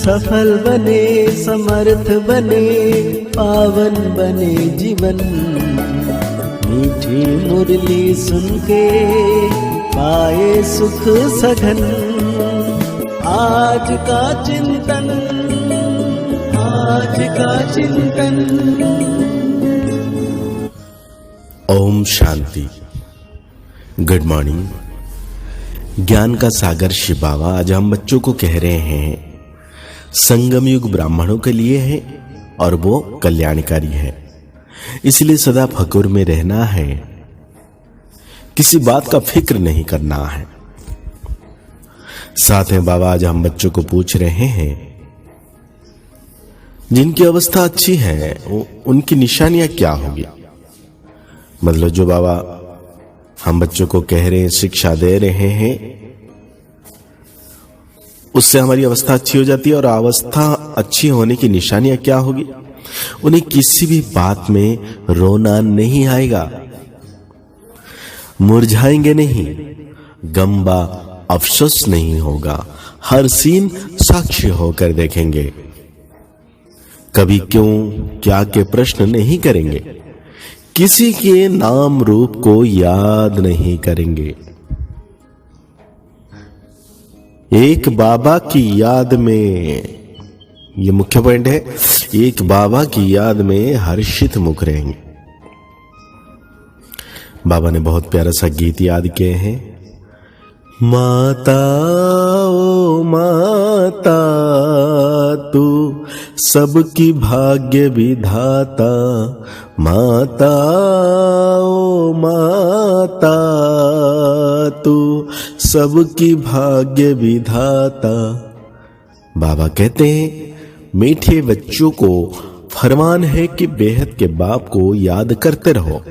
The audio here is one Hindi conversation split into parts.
सफल बने, समर्थ बने, पावन बने जीवन। मीठी मुरली सुन के पाए सुख सघन। आज का चिंतन, आज का चिंतन। ओम शांति। Good morning. ज्ञान का सागर शिव बाबा आज हम बच्चों को कह रहे हैं संगम युग ब्राह्मणों के लिए है और वो कल्याणकारी है, इसलिए सदा फकुर में रहना है, किसी बात का फिक्र नहीं करना है। साथ में बाबा आज हम बच्चों को पूछ रहे हैं जिनकी अवस्था अच्छी है उनकी निशानियां क्या होगी। मतलब जो बाबा हम बच्चों को कह रहे हैं, शिक्षा दे रहे हैं, उससे हमारी अवस्था अच्छी हो जाती है। और अवस्था अच्छी होने की निशानियां क्या होगी? उन्हें किसी भी बात में रोना नहीं आएगा, मुरझाएंगे नहीं, गम अफसोस नहीं होगा, हर सीन साक्षी होकर देखेंगे, कभी क्यों क्या के प्रश्न नहीं करेंगे, किसी के नाम रूप को याद नहीं करेंगे। एक बाबा की याद में, ये मुख्य पॉइंट है, एक बाबा की याद में हर्षित मुख रहेंगे। बाबा ने बहुत प्यारा सा गीत याद किए हैं। माता ओ माता तू सबकी भाग्य विधाता, माता ओ माता तू सबकी भाग्य विधाता। बाबा कहते हैं मीठे बच्चों को फरमान है कि बेहद के बाप को याद करते रहो।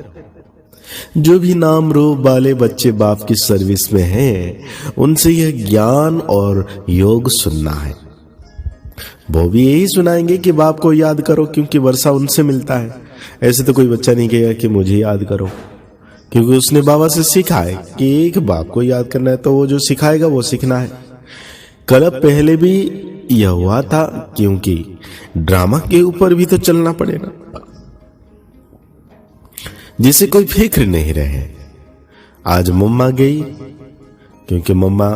जो भी नाम रूप वाले बच्चे बाप की सर्विस में हैं, उनसे यह ज्ञान और योग सुनना है। वो भी यही सुनाएंगे कि बाप को याद करो, क्योंकि वर्षा उनसे मिलता है। ऐसे तो कोई बच्चा नहीं कहेगा कि मुझे याद करो, क्योंकि उसने बाबा से सीखा है कि एक बाप को याद करना है, तो वो जो सिखाएगा वो सीखना है। कल पहले भी यह हुआ था, क्योंकि ड्रामा के ऊपर भी तो चलना पड़ेगा, जिसे कोई फिक्र नहीं रहे। आज मम्मा गई, क्योंकि मम्मा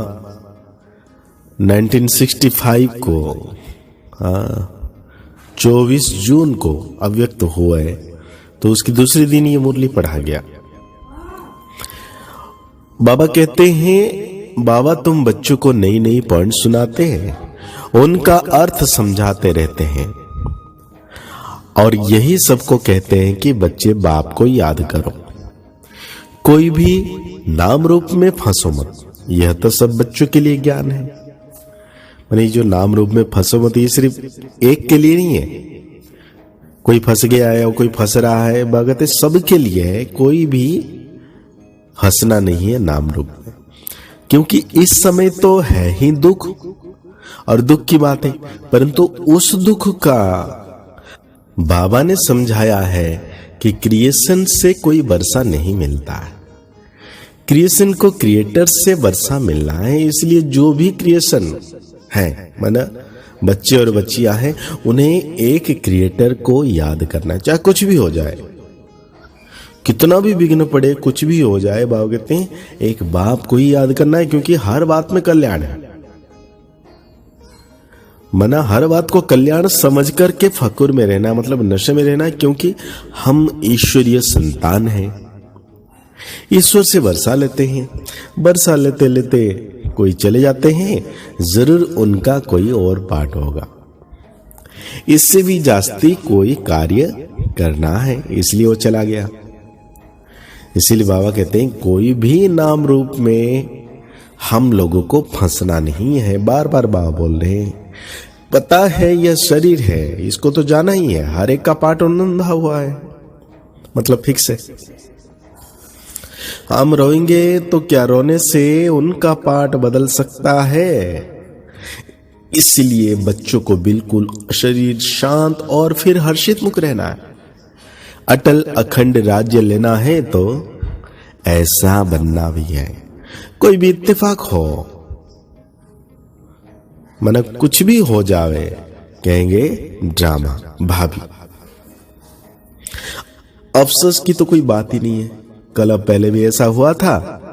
1965 को 24 जून को अव्यक्त हुआ है, तो उसकी दूसरे दिन ये मुरली पढ़ा गया। बाबा कहते हैं बाबा तुम बच्चों को नई नई पॉइंट सुनाते हैं, उनका अर्थ समझाते रहते हैं, और यही सबको कहते हैं कि बच्चे बाप को याद करो, कोई भी नाम रूप में फंसो मत। यह तो सब बच्चों के लिए ज्ञान है। माने जो नाम रूप में फंसो मत, ये सिर्फ एक के लिए नहीं है। कोई फंस गया है और कोई फंस रहा है, भगत सबके लिए है। कोई भी फंसना नहीं है नाम रूप में, क्योंकि इस समय तो है ही दुख, और दुख की बात है, परंतु उस दुख का बाबा ने समझाया है कि क्रिएशन से कोई वर्षा नहीं मिलता है, क्रिएशन को क्रिएटर से वर्षा मिलना है। इसलिए जो भी क्रिएशन है, माना बच्चे और बच्चियां हैं, उन्हें एक क्रिएटर को याद करना, चाहे कुछ भी हो जाए, कितना भी विघ्न पड़े, कुछ भी हो जाए, बाबा कहते हैं एक बाप को ही याद करना है, क्योंकि हर बात में कल्याण है। मना हर बात को कल्याण समझ करके फकुर में रहना, मतलब नशे में रहना, क्योंकि हम ईश्वरीय संतान हैं। ईश्वर से वर्षा लेते हैं, वर्षा लेते लेते कोई चले जाते हैं, जरूर उनका कोई और पार्ट होगा। इससे भी जास्ती कोई कार्य करना है, इसलिए वो चला गया। इसीलिए बाबा कहते हैं कोई भी नाम रूप में हम लोगों को फंसना नहीं है। बार बार बाबा बोल रहे हैं, पता है यह शरीर है, इसको तो जाना ही है, हर एक का पार्ट उन्नंदा हुआ है, मतलब फिक्स है। हम रोएंगे तो क्या रोने से उनका पार्ट बदल सकता है? इसलिए बच्चों को बिल्कुल शरीर शांत और फिर हर्षित मुख रहना है। अटल अखंड राज्य लेना है तो ऐसा बनना भी है। कोई भी इत्तेफाक हो, माना कुछ भी हो जावे कहेंगे ड्रामा, भाभी। अफसोस की तो कोई बात ही नहीं है, कल अब पहले भी ऐसा हुआ था।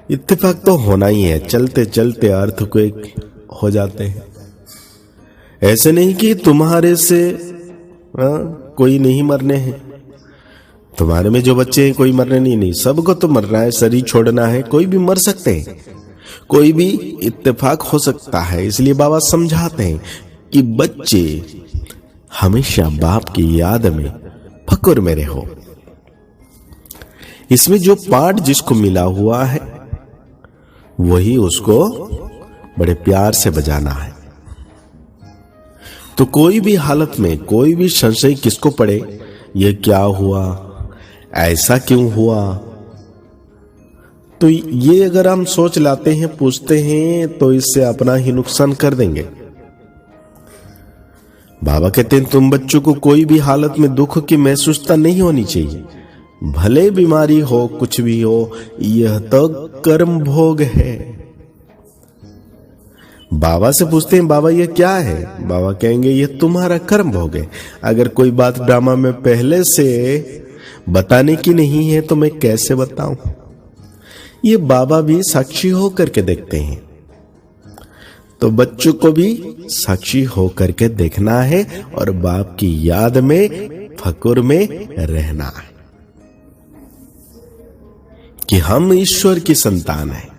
इत्तेफाक तो होना ही है, चलते चलते अर्थक्वेक हो जाते हैं। ऐसे नहीं कि तुम्हारे से कोई नहीं मरने हैं, तुम्हारे में जो बच्चे हैं कोई मरने नहीं, सबको तो मरना है, शरीर छोड़ना है, कोई भी मर सकते हैं, कोई भी इत्तेफाक हो सकता है। इसलिए बाबा समझाते हैं कि बच्चे हमेशा बाप की याद में फक्र में रहो। इसमें जो पाठ जिसको मिला हुआ है वही उसको बड़े प्यार से बजाना है। तो कोई भी हालत में कोई भी संशय किसको पड़े, ये क्या हुआ, ऐसा क्यों हुआ, तो ये अगर हम सोच लाते हैं, पूछते हैं, तो इससे अपना ही नुकसान कर देंगे। बाबा कहते हैं तुम बच्चों को कोई भी हालत में दुख की महसूसता नहीं होनी चाहिए, भले बीमारी हो, कुछ भी हो, यह तो कर्म भोग है। बाबा से पूछते हैं बाबा ये क्या है, बाबा कहेंगे ये तुम्हारा कर्म भोग है। अगर कोई बात ड्रामा में पहले से बताने की नहीं है तो मैं कैसे बताऊं। ये बाबा भी साक्षी होकर के देखते हैं, तो बच्चों को भी साक्षी होकर के देखना है और बाप की याद में फक्र में रहना है कि हम ईश्वर की संतान हैं,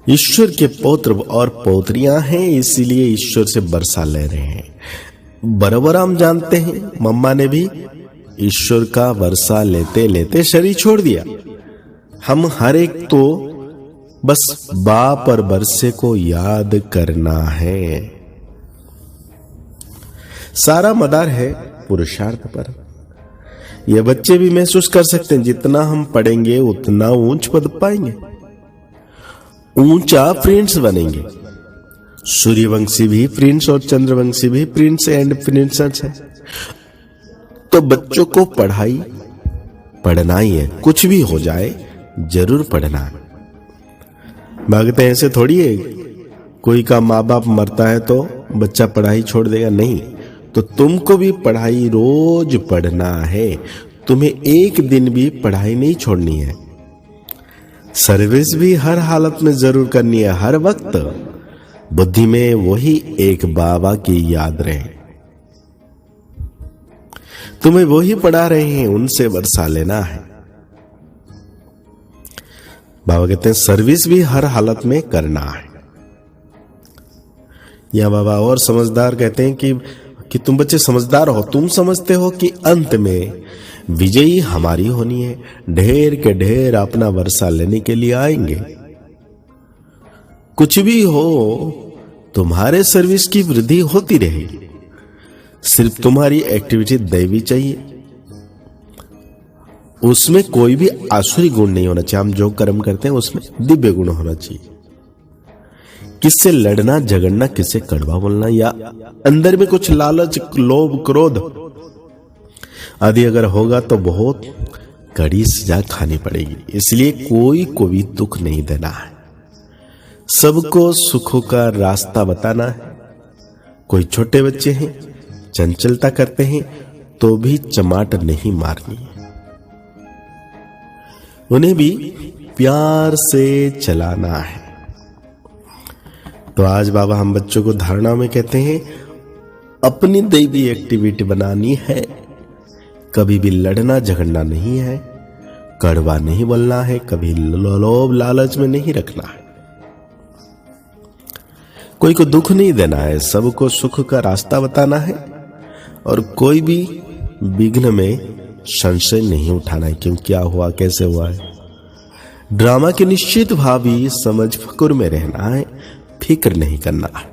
ईश्वर के पौत्र और पौत्रियां हैं, इसीलिए ईश्वर से वर्षा ले रहे हैं। बराबर हम जानते हैं मम्मा ने भी ईश्वर का वर्षा लेते लेते शरीर छोड़ दिया। हम हर एक तो बस बाप और वर्षे को याद करना है। सारा मदार है पुरुषार्थ पर। ये बच्चे भी महसूस कर सकते हैं, जितना हम पढ़ेंगे उतना ऊंच पद पाएंगे, ऊंचा प्रिंस बनेंगे। सूर्यवंशी भी प्रिंस और चंद्रवंशी भी प्रिंस एंड प्रिंसेस है। तो बच्चों को पढ़ना ही है, कुछ भी हो जाए जरूर पढ़ना है। भागते ऐसे थोड़ी है कोई का माँ बाप मरता है तो बच्चा पढ़ाई छोड़ देगा, नहीं। तो तुमको भी पढ़ाई रोज पढ़ना है, तुम्हें एक दिन भी पढ़ाई नहीं छोड़नी है। सर्विस भी हर हालत में जरूर करनी है, हर वक्त बुद्धि में वही एक बाबा की याद रहे। तुम्हें वही पढ़ा रहे हैं, उनसे वर्षा लेना है। बाबा कहते हैं सर्विस भी हर हालत में करना है। या बाबा और समझदार कहते हैं कि तुम बच्चे समझदार हो, तुम समझते हो कि अंत में विजयी हमारी होनी है, ढेर के ढेर अपना वर्षा लेने के लिए आएंगे। कुछ भी हो तुम्हारे सर्विस की वृद्धि होती रहेगी, सिर्फ तुम्हारी एक्टिविटी दैवी चाहिए, उसमें कोई भी आसुरी गुण नहीं होना चाहिए। हम जो कर्म करते हैं उसमें दिव्य गुण होना चाहिए। किससे लड़ना झगड़ना, किससे कड़वा बोलना, या अंदर में कुछ लालच, लोभ, क्रोध आदि अगर होगा तो बहुत कड़ी सजा खानी पड़ेगी। इसलिए कोई को भी दुख नहीं देना है, सबको सुखों का रास्ता बताना है। कोई छोटे बच्चे हैं चंचलता करते हैं तो भी चमाट नहीं मारनी है, उन्हें भी प्यार से चलाना है। तो आज बाबा हम बच्चों को धारणा में कहते हैं अपनी दैवी एक्टिविटी बनानी है, कभी भी लड़ना झगड़ना नहीं है, कड़वा नहीं बोलना है, कभी लोभ लालच में नहीं रखना है, कोई को दुख नहीं देना है, सबको सुख का रास्ता बताना है और कोई भी विघ्न में संशय नहीं उठाना है, क्यों, क्या हुआ, कैसे हुआ है। ड्रामा के निश्चित भावी समझ फक्र में रहना है, फिक्र नहीं करना है।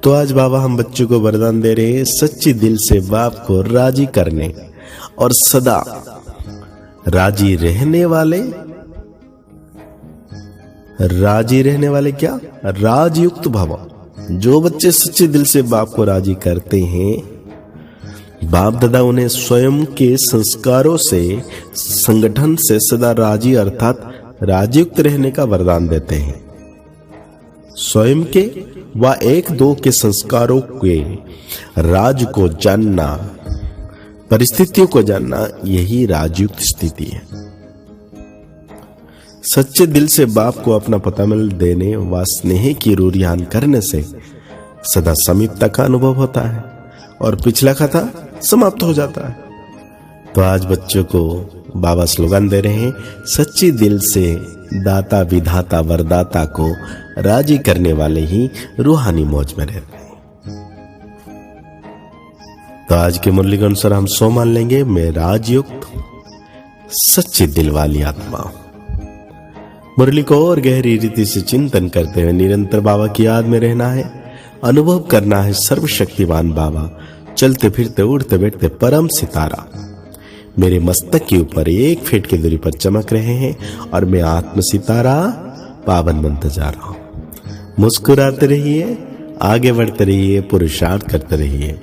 तो आज बाबा हम बच्चों को वरदान दे रहे हैं सच्ची दिल से बाप को राजी करने और सदा राजी रहने वाले क्या, राजयुक्त भव। जो बच्चे सच्चे दिल से बाप को राजी करते हैं, बाप दादा उन्हें स्वयं के संस्कारों से, संगठन से सदा राजी अर्थात राजयुक्त रहने का वरदान देते हैं। स्वयं के व एक दो के संस्कारों के राज को जानना, परिस्थितियों को जानना, यही राजयुक्त स्थिति है। सच्चे दिल से बाप को अपना पता मिल देने व स्नेह की रूरियान करने से सदा समीपता का अनुभव होता है और पिछला खाता समाप्त हो जाता है। तो आज बच्चों को बाबा स्लोगन दे रहे हैं, सच्ची दिल से दाता विधाता वरदाता को राजी करने वाले ही रूहानी मौज में रहते हैं। तो आज के मुरली के अनुसार हम सो मान लेंगे, मैं राजयुक्त सच्चे दिल वाली आत्मा। मुरली को और गहरी रीति से चिंतन करते हुए निरंतर बाबा की याद में रहना है, अनुभव करना है सर्वशक्तिवान बाबा चलते फिरते उड़ते बैठते परम सितारा मेरे मस्तक के ऊपर 1 फीट की दूरी पर चमक रहे हैं और मैं आत्म सितारा पावन बनता जा रहा हूं। मुस्कुराते रहिए, आगे बढ़ते रहिए, पुरुषार्थ करते रहिए,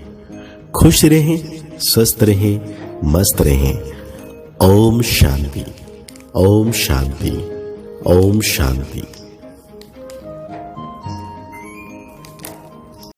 खुश रहें, स्वस्थ रहें, मस्त रहें। ओम शांति, ओम शांति, ओम शांति।